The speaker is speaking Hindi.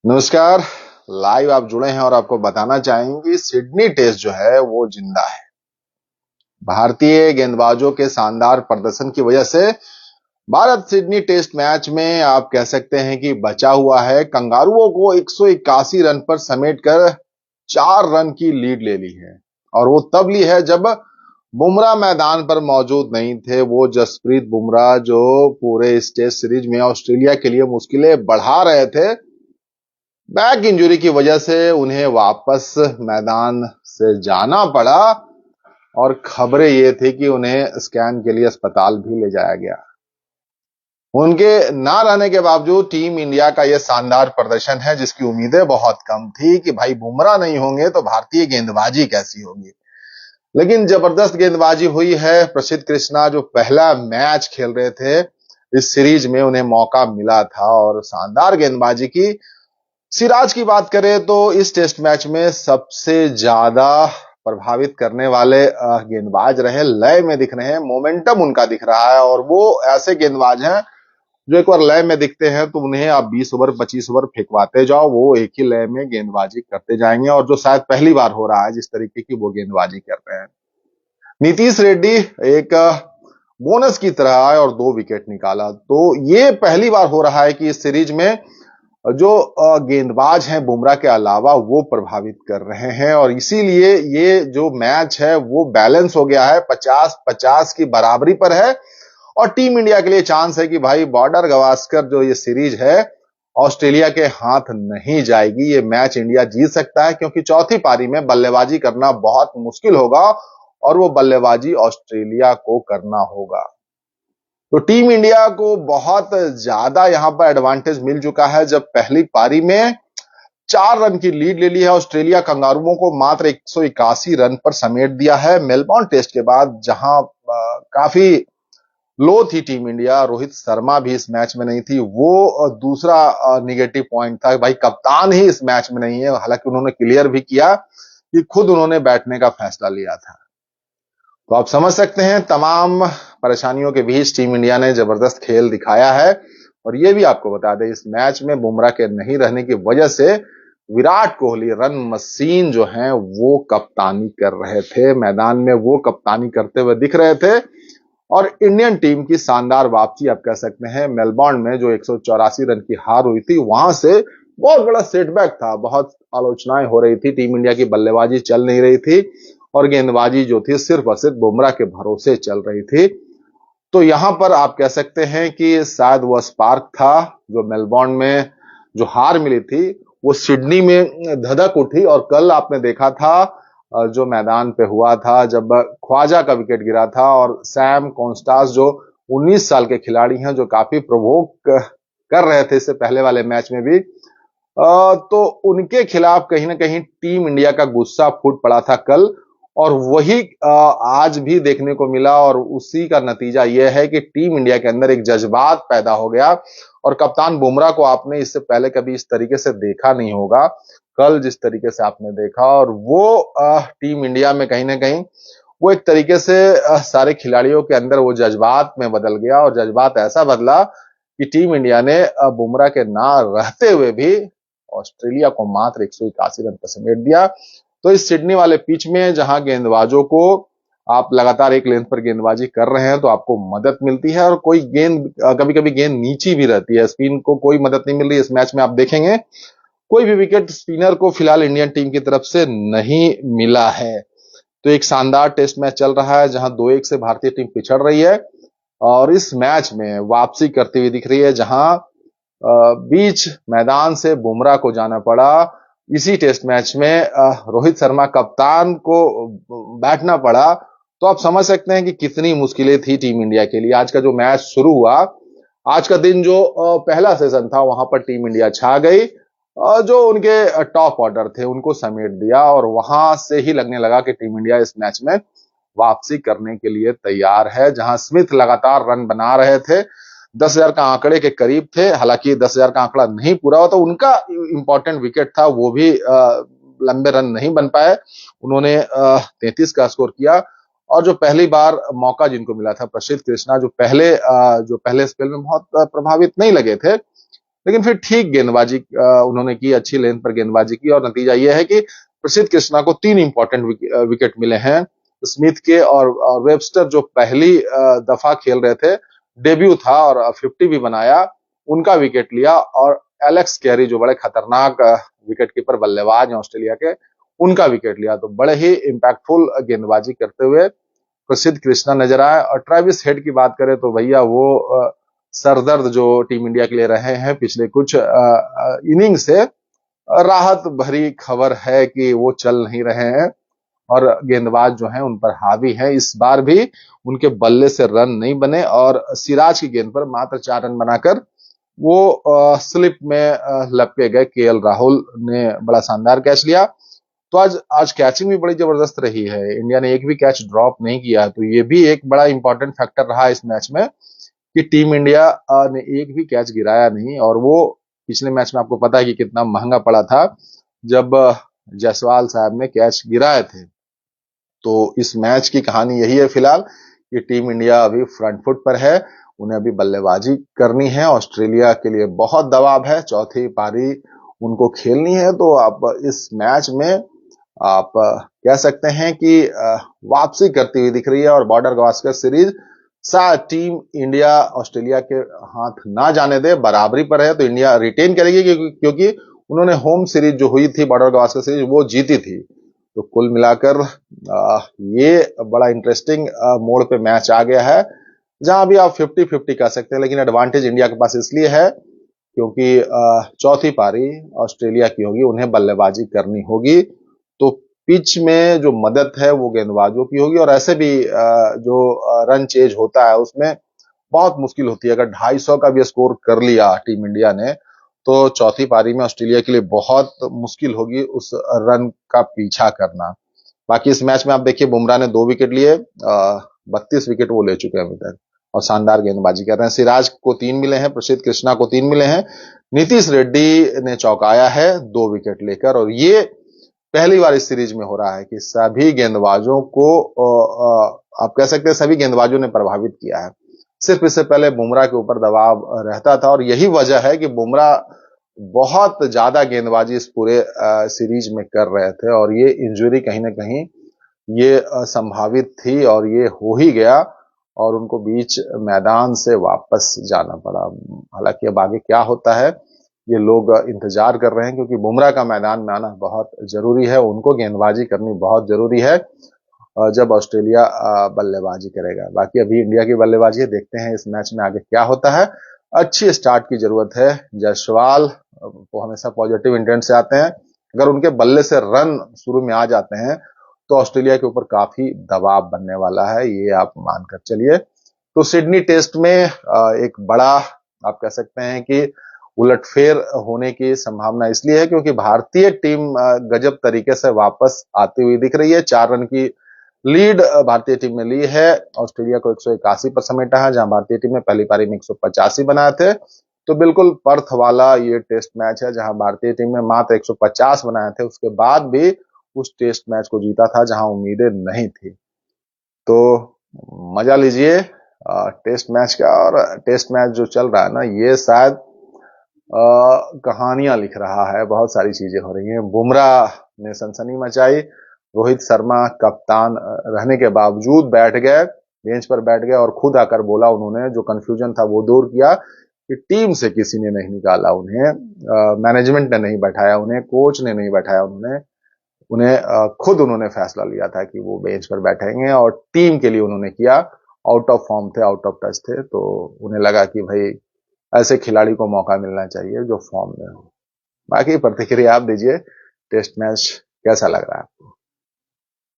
नमस्कार। लाइव आप जुड़े हैं और आपको बताना चाहेंगे सिडनी टेस्ट जो है वो जिंदा है। भारतीय गेंदबाजों के शानदार प्रदर्शन की वजह से भारत सिडनी टेस्ट मैच में आप कह सकते हैं कि बचा हुआ है। कंगारुओं को 181 रन पर समेटकर 4 रन की लीड ले ली है और वो तब ली है जब बुमराह मैदान पर मौजूद नहीं थे। वो जसप्रीत बुमराह जो पूरे इस टेस्ट सीरीज में ऑस्ट्रेलिया के लिए मुश्किलें बढ़ा रहे थे, बैक इंजरी की वजह से उन्हें वापस मैदान से जाना पड़ा और खबरें ये थी कि उन्हें स्कैन के लिए अस्पताल भी ले जाया गया। उनके ना रहने के बावजूद टीम इंडिया का यह शानदार प्रदर्शन है जिसकी उम्मीदें बहुत कम थी कि भाई बुमराह नहीं होंगे तो भारतीय गेंदबाजी कैसी होगी। लेकिन जबरदस्त गेंदबाजी हुई है। प्रसिद्ध कृष्णा जो पहला मैच खेल रहे थे इस सीरीज में, उन्हें मौका मिला था और शानदार गेंदबाजी की। सिराज की बात करें तो इस टेस्ट मैच में सबसे ज्यादा प्रभावित करने वाले गेंदबाज रहे। लय में दिख रहे हैं, मोमेंटम उनका दिख रहा है और वो ऐसे गेंदबाज हैं जो एक बार लय में दिखते हैं तो उन्हें आप 20 ओवर 25 ओवर फेंकवाते जाओ, वो एक ही लय में गेंदबाजी करते जाएंगे और जो शायद पहली बार हो रहा है जिस तरीके की वो गेंदबाजी कर रहे हैं। नीतीश रेड्डी एक बोनस की तरह आए और 2 विकेट निकाला, तो ये पहली बार हो रहा है कि इस सीरीज में जो गेंदबाज हैं बुमराह के अलावा वो प्रभावित कर रहे हैं और इसीलिए ये जो मैच है वो बैलेंस हो गया है, 50-50 की बराबरी पर है और टीम इंडिया के लिए चांस है कि भाई बॉर्डर गवास्कर जो ये सीरीज है ऑस्ट्रेलिया के हाथ नहीं जाएगी। ये मैच इंडिया जीत सकता है क्योंकि चौथी पारी में बल्लेबाजी करना बहुत मुश्किल होगा और वो बल्लेबाजी ऑस्ट्रेलिया को करना होगा। तो टीम इंडिया को बहुत ज्यादा यहां पर एडवांटेज मिल चुका है जब पहली पारी में 4 रन की लीड ले ली है। ऑस्ट्रेलिया कंगारुओं को मात्र 181 रन पर समेट दिया है। मेलबोर्न टेस्ट के बाद जहां काफी लो थी टीम इंडिया, रोहित शर्मा भी इस मैच में नहीं थी, वो दूसरा निगेटिव पॉइंट था। भाई कप्तान ही इस मैच में नहीं है, हालांकि उन्होंने क्लियर भी किया कि खुद उन्होंने बैठने का फैसला लिया था। तो आप समझ सकते हैं तमाम परेशानियों के बीच टीम इंडिया ने जबरदस्त खेल दिखाया है। और ये भी आपको बता दें इस मैच में बुमराह के नहीं रहने की वजह से विराट कोहली रन मशीन जो हैं वो कप्तानी कर रहे थे, मैदान में वो कप्तानी करते हुए दिख रहे थे। और इंडियन टीम की शानदार वापसी आप कह सकते हैं। मेलबोर्न में जो 184 रन की हार हुई थी वहां से बहुत बड़ा सेटबैक था, बहुत आलोचनाएं हो रही थी, टीम इंडिया की बल्लेबाजी चल नहीं रही थी और गेंदबाजी जो थी सिर्फ और सिर्फ बुमराह के भरोसे चल रही थी। तो यहां पर आप कह सकते हैं कि शायद वह स्पार्क था जो मेलबोर्न में जो हार मिली थी वो सिडनी में धधक उठी। और कल आपने देखा था जो मैदान पे हुआ था जब ख्वाजा का विकेट गिरा था और सैम कॉन्स्टास जो 19 साल के खिलाड़ी हैं जो काफी प्रवोक कर रहे थे इससे पहले वाले मैच में भी, तो उनके खिलाफ कहीं ना कहीं टीम इंडिया का गुस्सा फूट पड़ा था कल और वही आज भी देखने को मिला। और उसी का नतीजा यह है कि टीम इंडिया के अंदर एक जज्बात पैदा हो गया और कप्तान बुमराह को आपने इससे पहले कभी इस तरीके से देखा नहीं होगा, कल जिस तरीके से आपने देखा। और वो टीम इंडिया में कहीं ना कहीं वो एक तरीके से सारे खिलाड़ियों के अंदर वो जज्बात में बदल गया और जज्बात ऐसा बदला कि टीम इंडिया ने बुमराह के ना रहते हुए भी ऑस्ट्रेलिया को मात्र 181 रन पर समेट दिया। तो इस सिडनी वाले पिच में जहां गेंदबाजों को आप लगातार एक लेंथ पर गेंदबाजी कर रहे हैं तो आपको मदद मिलती है और कोई गेंद कभी कभी गेंद नीची भी रहती है, स्पिन को कोई मदद नहीं मिल रही। इस मैच में आप देखेंगे कोई भी विकेट स्पिनर को फिलहाल इंडियन टीम की तरफ से नहीं मिला है। तो एक शानदार टेस्ट मैच चल रहा है जहां 2-1 से भारतीय टीम पिछड़ रही है और इस मैच में वापसी करती हुई दिख रही है जहां बीच मैदान से बुमराह को जाना पड़ा। इसी टेस्ट मैच में रोहित शर्मा कप्तान को बैठना पड़ा। तो आप समझ सकते हैं कि कितनी मुश्किलें थी टीम इंडिया के लिए। आज का जो मैच शुरू हुआ, आज का दिन जो पहला सेशन था वहां पर टीम इंडिया छा गई, जो उनके टॉप ऑर्डर थे उनको समेट दिया और वहां से ही लगने लगा कि टीम इंडिया इस मैच में वापसी करने के लिए तैयार है। जहां स्मिथ लगातार रन बना रहे थे, 10,000 का आंकड़े के करीब थे, हालांकि 10,000 का आंकड़ा नहीं पूरा हुआ तो उनका इंपॉर्टेंट विकेट था, वो भी लंबे रन नहीं बन पाए। उन्होंने 33 का स्कोर किया और जो पहली बार मौका जिनको मिला था प्रसिद्ध कृष्णा जो पहले स्पेल में बहुत प्रभावित नहीं लगे थे, लेकिन फिर ठीक गेंदबाजी उन्होंने की, अच्छी लेंथ पर गेंदबाजी की और नतीजा यह है कि प्रसिद्ध कृष्णा को 3 इंपॉर्टेंट विकेट मिले हैं। स्मिथ के और वेबस्टर जो पहली दफा खेल रहे थे, डेब्यू था और 50 भी बनाया, उनका विकेट लिया। और एलेक्स कैरी जो बड़े खतरनाक विकेट कीपर बल्लेबाज हैं ऑस्ट्रेलिया के, उनका विकेट लिया। तो बड़े ही इंपैक्टफुल गेंदबाजी करते हुए प्रसिद्ध कृष्णा नजर आए। और ट्रेविस हेड की बात करें तो भैया वो सरदर्द जो टीम इंडिया के लिए रहे हैं पिछले कुछ इनिंग से, राहत भरी खबर है कि वो चल नहीं रहे हैं और गेंदबाज जो हैं उन पर हावी है। इस बार भी उनके बल्ले से रन नहीं बने और सिराज की गेंद पर मात्र 4 रन बनाकर वो स्लिप में लपके गए। केएल राहुल ने बड़ा शानदार कैच लिया। तो आज आज कैचिंग भी बड़ी जबरदस्त रही है। इंडिया ने एक भी कैच ड्रॉप नहीं किया, तो ये भी एक बड़ा इंपॉर्टेंट फैक्टर रहा इस मैच में कि टीम इंडिया ने एक भी कैच गिराया नहीं। और वो पिछले मैच में आपको पता है कि कितना महंगा पड़ा था जब जायसवाल साहब ने कैच गिराए थे। तो इस मैच की कहानी यही है फिलहाल कि टीम इंडिया अभी फ्रंट फुट पर है, उन्हें अभी बल्लेबाजी करनी है। ऑस्ट्रेलिया के लिए बहुत दबाव है, चौथी पारी उनको खेलनी है। तो आप इस मैच में आप कह सकते हैं कि वापसी करती हुई दिख रही है और बॉर्डर गावस्कर सीरीज शायद टीम इंडिया ऑस्ट्रेलिया के हाथ ना जाने दे, बराबरी पर है तो इंडिया रिटेन करेगी क्योंकि उन्होंने होम सीरीज जो हुई थी बॉर्डर गावस्कर सीरीज वो जीती थी। तो कुल मिलाकर ये बड़ा इंटरेस्टिंग मोड़ पे मैच आ गया है, जहां भी आप 50-50 कह सकते हैं, लेकिन एडवांटेज इंडिया के पास इसलिए है क्योंकि चौथी पारी ऑस्ट्रेलिया की होगी, उन्हें बल्लेबाजी करनी होगी। तो पिच में जो मदद है वो गेंदबाजों की होगी और ऐसे भी जो रन चेज होता है उसमें बहुत मुश्किल होती है। अगर 250 का भी स्कोर कर लिया टीम इंडिया ने तो चौथी पारी में ऑस्ट्रेलिया के लिए बहुत मुश्किल होगी उस रन का पीछा करना। बाकी इस मैच में आप देखिए बुमराह ने 2 विकेट लिए, 32 विकेट वो ले चुके हैं अभी तक और शानदार गेंदबाजी कर रहे हैं। सिराज को 3 मिले हैं, प्रसिद्ध कृष्णा को 3 मिले हैं, नीतीश रेड्डी ने चौंकाया है 2 विकेट लेकर। और ये पहली बार इस सीरीज में हो रहा है कि सभी गेंदबाजों को आप कह सकते हैं सभी गेंदबाजों ने प्रभावित किया है। सिर्फ इससे पहले बुमराह के ऊपर दबाव रहता था और यही वजह है कि बुमराह बहुत ज्यादा गेंदबाजी इस पूरे सीरीज में कर रहे थे और ये इंजरी कहीं ना कहीं ये संभावित थी और ये हो ही गया और उनको बीच मैदान से वापस जाना पड़ा। हालांकि अब आगे क्या होता है ये लोग इंतजार कर रहे हैं क्योंकि बुमराह का मैदान में आना बहुत जरूरी है, उनको गेंदबाजी करनी बहुत जरूरी है जब ऑस्ट्रेलिया बल्लेबाजी करेगा। बाकी अभी इंडिया की बल्लेबाजी है, देखते हैं इस मैच में आगे क्या होता है। अच्छी स्टार्ट की जरूरत है। जायसवाल वो हमेशा पॉजिटिव इंटेंट से आते हैं, अगर उनके बल्ले से रन शुरू में आ जाते हैं तो ऑस्ट्रेलिया के ऊपर काफी दबाव बनने वाला है, ये आप मानकर चलिए। तो सिडनी टेस्ट में एक बड़ा आप कह सकते हैं कि उलटफेर होने की संभावना इसलिए है क्योंकि भारतीय टीम गजब तरीके से वापस आती हुई दिख रही है। 4 रन की लीड भारतीय टीम ने ली है, ऑस्ट्रेलिया को 181 पर समेटा है, जहां भारतीय टीम ने पहली पारी में 185 बनाए थे। तो बिल्कुल पर्थ वाला ये टेस्ट मैच है जहां भारतीय टीम ने मात्र 150 बनाए थे, उसके बाद भी उस टेस्ट मैच को जीता था जहां उम्मीदें नहीं थी। तो मजा लीजिए टेस्ट मैच का। और टेस्ट मैच जो चल रहा है ना ये शायद कहानियां लिख रहा है, बहुत सारी चीजें हो रही हैं। बुमराह ने सनसनी मचाई, रोहित शर्मा कप्तान रहने के बावजूद बैठ गए, बेंच पर बैठ गए और खुद आकर बोला, उन्होंने जो कंफ्यूजन था वो दूर किया कि टीम से किसी ने नहीं निकाला उन्हें, मैनेजमेंट ने नहीं बैठाया उन्हें, कोच ने नहीं बैठाया उन्हें खुद उन्होंने फैसला लिया था कि वो बेंच पर बैठेंगे और टीम के लिए उन्होंने किया। आउट ऑफ फॉर्म थे, आउट ऑफ टच थे, तो उन्हें लगा कि भाई ऐसे खिलाड़ी को मौका मिलना चाहिए जो फॉर्म में हो। बाकी प्रतिक्रिया आप दीजिए, टेस्ट मैच कैसा लग रहा है आपको?